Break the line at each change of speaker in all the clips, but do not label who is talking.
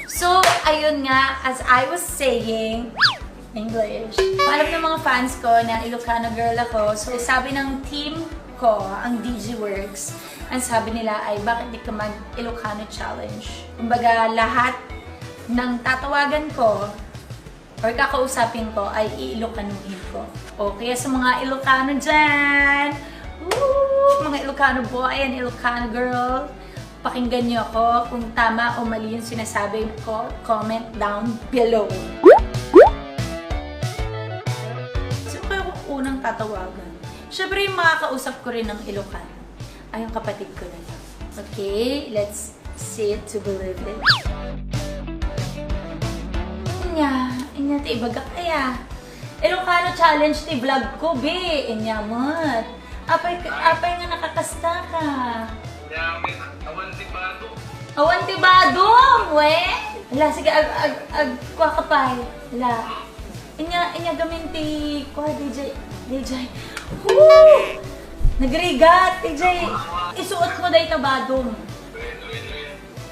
So, ayun nga, as I was saying, English. Alam ng mga fans ko na Ilocano girl ako. So, sabi ng team ko, ang DG Works, ang sabi nila ay, bakit di ka mag-Ilocano challenge? Kumbaga, lahat ng tatawagan ko or kakausapin ko ay i-Ilocanuhin ko. O, kaya sa mga Ilocano dyan, mga Ilocano boy and Ilocano girl, pakinggan niyo ako kung tama o mali yung sinasabi ko. Comment down below. Sino kayo unang tatawagan? Siyempre, yung makakausap ko rin ng Ilocano ay yung kapatid ko na lang. Okay, let's see it to believe it. Inya, ti ibaga kaya. Ilocano challenge ti vlog ko, be. Inya, mat. Apay nga nakakasta ka.
Awan tibado.
Awan tibadong, we. Hala, sige, kwa kapay. Hala. Inya gamin ti, kwa, DJ. Woo! Nagrigat, DJ. Isuot mo dahi tabadong.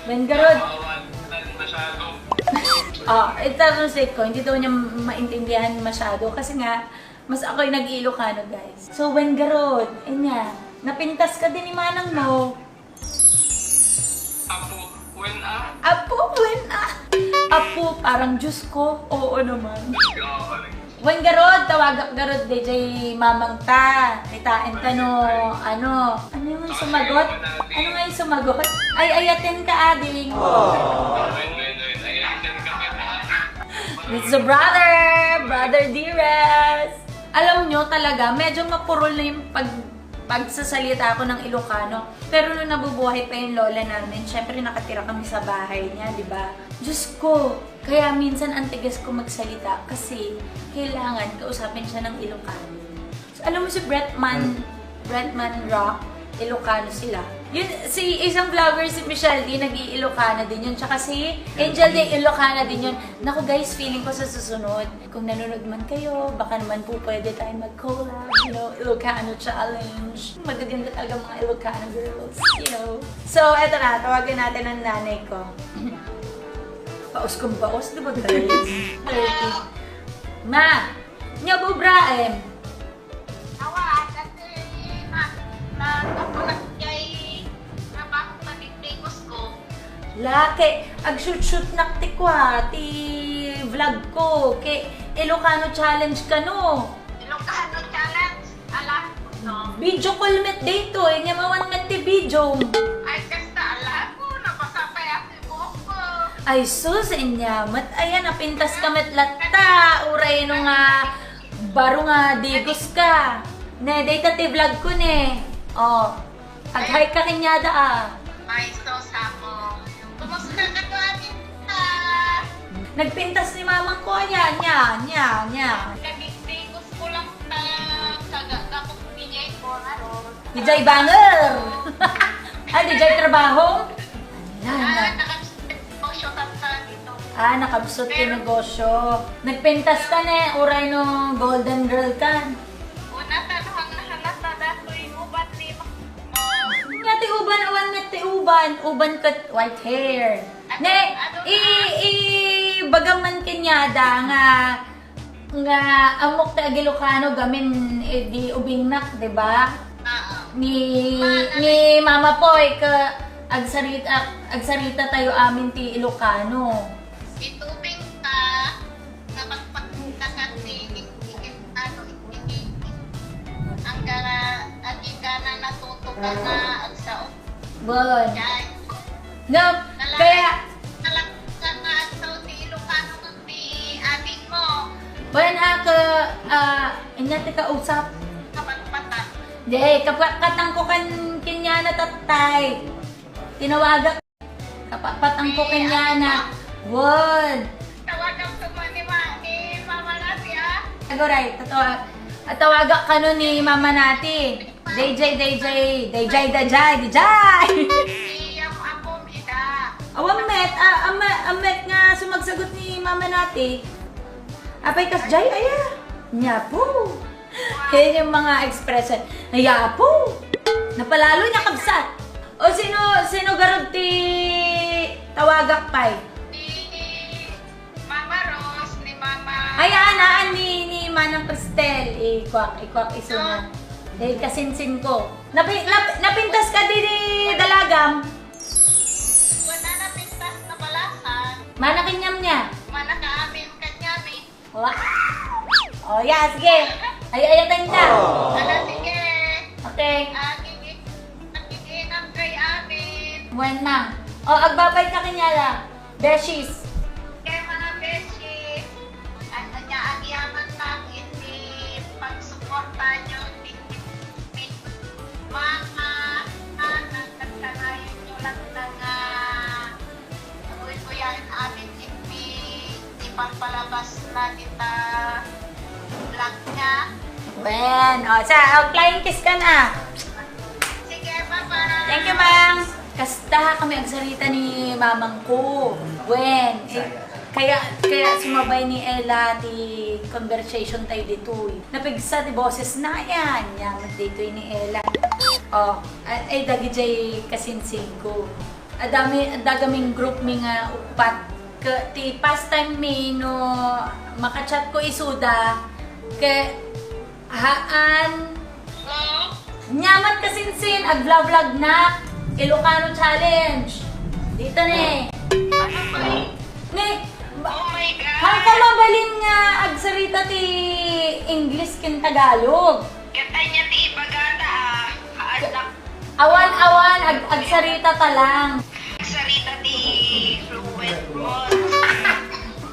Ben garod.
Awan masyado.
Translate ko, hindi daw niya maintindihan masyado kasi nga, mas ako'y nag-Ilocano, guys. So, when garod, inya, napintas ka din ni Manang mo.
Apo, when ah?
Apo, when Apo, parang Diyos ko. Oo naman. When garod, tawagak garod, DJ mamang ta. Itain ka no, ano yung sumagot? Ano nga yung sumagot? Ay, ayatin ka, ading. It's the brother Dires. Alam nyo talaga, medyo mapurol na yung pagsasalita ako ng Ilocano. Pero nung nabubuhay pa yung lola namin, syempre nakatira kami sa bahay niya, di ba? Diyos ko, kaya minsan ang tigas ko magsalita kasi kailangan kausapin siya ng Ilocano. So, alam mo si Bretman Rock, Ilocano sila. Yun, si isang vlogger, si Michelle D, nag-i-Ilocana din yun. Tsaka si Angel D, Ilocana din yun. Naku guys, feeling ko sa susunod, kung nanonood man kayo, baka naman po pwede tayo mag-collab, you know, Ilocano challenge. Magaganda talaga mga Ilocano girls, you know. So, eto na, tawagan natin ang nanay ko. Paus kong paus, di ba guys? Ma, niya po Braem. Laki, ag-shoot nakti ko ti vlog ko, kay Ilocano challenge ka no.
Ilocano challenge, alam ko no.
Video call met dito, nga mawan met ti video.
Ay, kasta alam ko, napasapay ako yung buhok ko.
Ay sus, mat ayan, napintas ka met latta, uray no nga, baro nga digos ka. Ne, data ti vlog ko ne. Oh, ag-hi ka kinyada ah.
May sauce ako. Kumusta ka to atin ta?
Nagpintas ni mamang ko, nya.
Nagigos ko lang na kagakapot niya ko, ano?
DJ Banger! Ay, DJ Trabaho? Ayan.
Nakapsyo tata dito.
Nakabsot yung negosyo. Nagpintas ka na uray no golden girl ka.
Una tanong na halata dato yung ubat ni
Nga ti uban, awan nga ti uban kat white hair. Ne, bagaman kenyada nga amok ta Ilocano gamin di ubingnak, di ba? Ni Mama Poy ka agsarita tayo amin ti Ilocano.
itubing ka napagpagpunta ka ano ang gana natuto ka na agsaot
Bon.
kaya
No, kaya
nalagkan na agsaot ni Ilocano kung ni ating mo
Bayan inya ti kausap.
kapagpata
Di, katang ko kanya na tatay. Tinawagak. Kapatang ko kanya na. Won.
tawagan ko mo ni mama nasi
Agoray, tawagak ka nun ni mama nati. DJ.
iyam ako mida
Awang met nga sumagsagot ni mama nati. Apay kas jay, aya. Nya po. Yan yung mga expression. Nya po. Napalalo niya kabsat. O sino garod ti tawagak pay?
di
ikwak isuna. Dahil kasinsin ko. Napintas ka din ni Dalagam.
Wala na pintas na balasan.
Manakinyam niya.
Manakaamin ka niya, eh.
Wow. Oh, yeah, sige. Ayatan ka.
Ala, sige.
Okay.
Nakikinam kay amin.
Buwan na. Oh, agbabay ka kanyala. Beshies.
Kaya mga beshi, ano niya, ang yaman namin ni pagsuporta niyo ni mga nagkakanayan niyo lang ng kuya-kuyain amin ni pagpalabas na kita vlog niya.
Wen. Oh, sa flying kiss ka na.
Sige, bye-bye.
Thank you, Mang. Kasta kami agsarita ni mamang ko. Wen. Kaya sumabay ni Ella ti conversation tayo dito. Napigsa ti boses na yan. Yamat dito ni Ella. Oh, ay dagi jay kasinsing ko. Dagaming group mi nga upat. Ti pastime mi no makachat ko isuda. Ke haan
Hello?
nyamat kasinsin ag-vlog na Ilocano Challenge. Dito ne.
Ano ba?
Ne,
Oh my God!
hangka mabalin nga agsarita ti English ken Tagalog.
Kata niya ti ibagata Haanak
Awan-awan agsarita ta lang.
sarita ti fluent mo.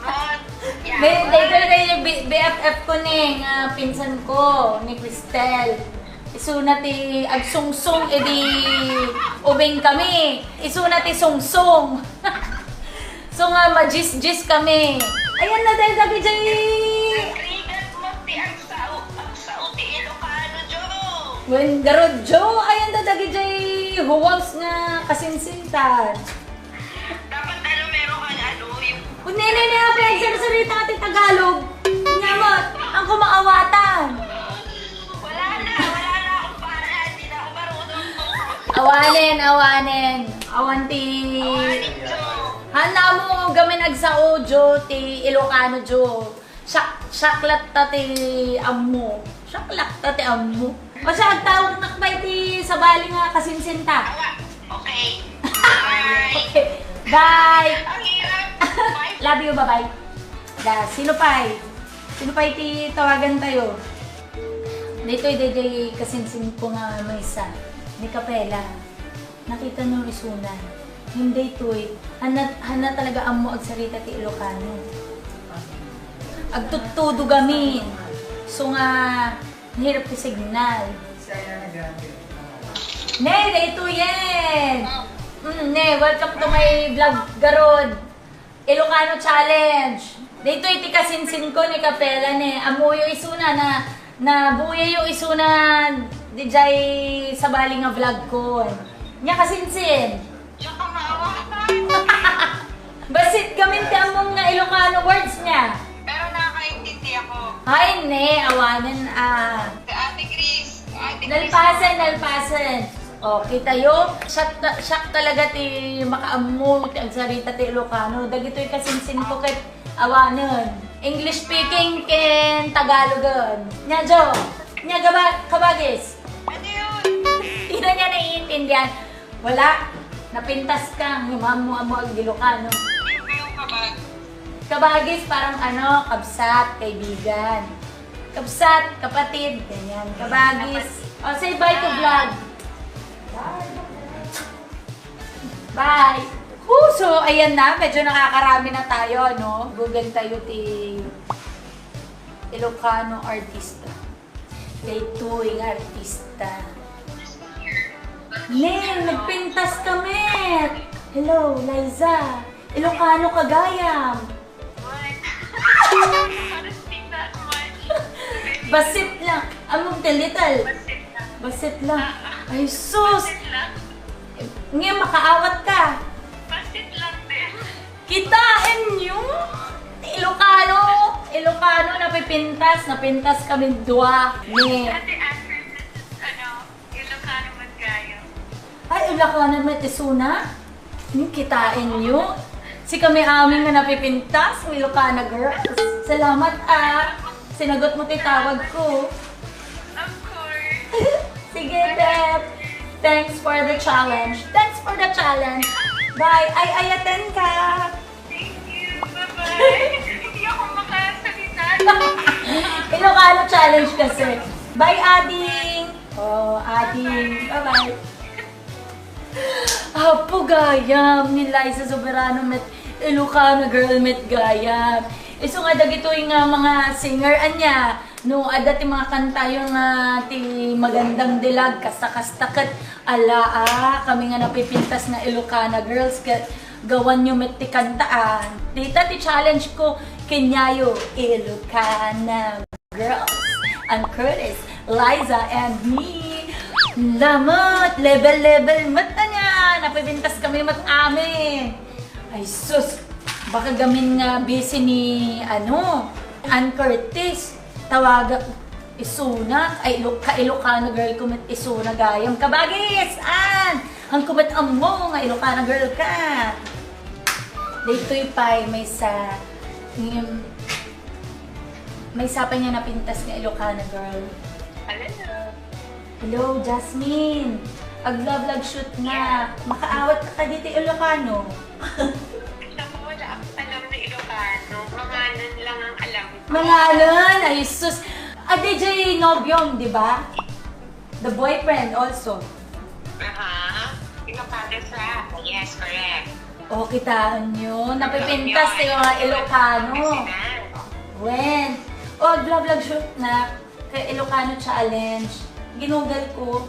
Mod.
Dito BFF ko ne nga pinsan ko ni Cristel. Isuna ti agsungsong edi ubing kami. Isuna ti sungsong. So nga majis-jis kami. Ayan na dahil dagi jay.
Nagrigat mo ti ang sao ti Ilocano, Jo.
When garod Jo, ayan na dagi jay huwags nga kasinsintan.
Dapat meron kang yung
Kung nene na pinagsasalita ti Tagalog. Nyamot, ang kumaawatan.
wala na akong para. Hindi na ako marunong to.
Awanen. Awanti.
Awanin, Jo.
Handa mo gamin agsao Jo ti Ilocano Jo. Syaklat ta ti ammo. Syaklat ta ti ammo. O siya, tawag nakbay ti sabali nga kasinsinta.
Awa. Okay. Bye.
Okay. Bye!
Ang hirap. Bye.
Love you, bye-bye. Sino pa'y? Sino pa'y ti tawagan tayo? Dito'y DJ kasinsin ko nga may isa. Ni Kapela. Nakita nyo isunan. Hindi to'y. Hana talaga amo agsarita ti Ilocano. Agtutudo gamin. So nga, nahirap ti signal. Ne, dito yan! Ne, welcome to my vlog, Garod. Ilocano Challenge. Dito iti kasinsin ko ni Kapela ne. Amo yung isuna na buya yung isuna di jay sabali nga vlog ko. Nya kasinsin.
Tsaka maawa ka.
Basit gamin ti among nga Ilocano words niya.
Pero nakakaintindi ako.
Ay ne, awanan
Si Ate Chris.
Nalpasan. O, kita yo, shock talaga ti makaammo ti agsarita ti Ilocano. Dagitoy kasinsin ko kay awanan. English speaking ken Tagalogan. Nya Jo, nya kabagis.
Ano yun?
Hindi na niya naiintindihan. Wala, napintas ka, humamo amo ang Ilocano.
Yung ba yung kabag?
Kabagis parang kabsat, kaibigan. Kabsat, kapatid, ganyan. Kabagis. O, say bye to vlog. Bye! So, ayan na. Medyo nakakarami na tayo, no? Google tayo ti Ilocano artista. Day 2 yung artista. Nen, nagpintas kami! Hello, Liza! Ilocano kagayam!
What? Honestly, not much.
Basit lang. Among the little.
Basit lang.
Basit lang. Ay, sus!
Basit lang.
Ngayon, makaawat ka.
Basit lang din.
Kitain nyo! Ilocano, napintas kami dua. Ne.
Ate Astrid, this is, Ilocano Magkayo.
Ay, Ilocano may tisuna. Kitain nyo. Si kami aming na napipintas, Ilocano girls. Salamat Sinagot mo titawag ko. Sige, Beb. Thanks for the challenge. Thanks for the challenge. Bye. Ay, attend ka.
Thank you. Bye-bye. Hindi ako makasalita.
Ilocano challenge kasi. Bye, Ading. Oh, Ading. Bye-bye. Apo gayam ni Liza Soberano met Ilocano girl met gayam. Iso nga dagito yung mga singer anya. No, ada ti mga kanta yung ti magandang dilag kasta-kasta kat ala kami nga napipintas na Ilocana girls kat gawan nyo met ti kantaan. Dita ti challenge ko kinyayo Ilocana girls. And Curtis, Liza, and me. Lamot, level mata niya. Napibintas kami mat amin. Ay sus, baka gamin nga busy ni Ann Curtis. Tawaga isuna, ay ka-Ilocano girl kumat isuna gayam. Kabagis, Ann! Ang kumat amo nga Ilocano girl ka. Dito'y pa'y may pa niya napintas nga Ilocano girl.
Hello.
Hello, Jasmine. Ag-vlog shoot nga. Makaawat ka dito Ilocano.
Ako wala akong alam na Ilocano. Mangalan lang ang alam ko.
Mangalan! Ay, sus! DJ Nobyong, di ba? The boyfriend also.
Ilocano sa. Yes, correct.
O, kitaan nyo. Napipintas yung mga Ilocano. When? O, vlog shoot na. Kay Ilocano challenge. Ginugal ko.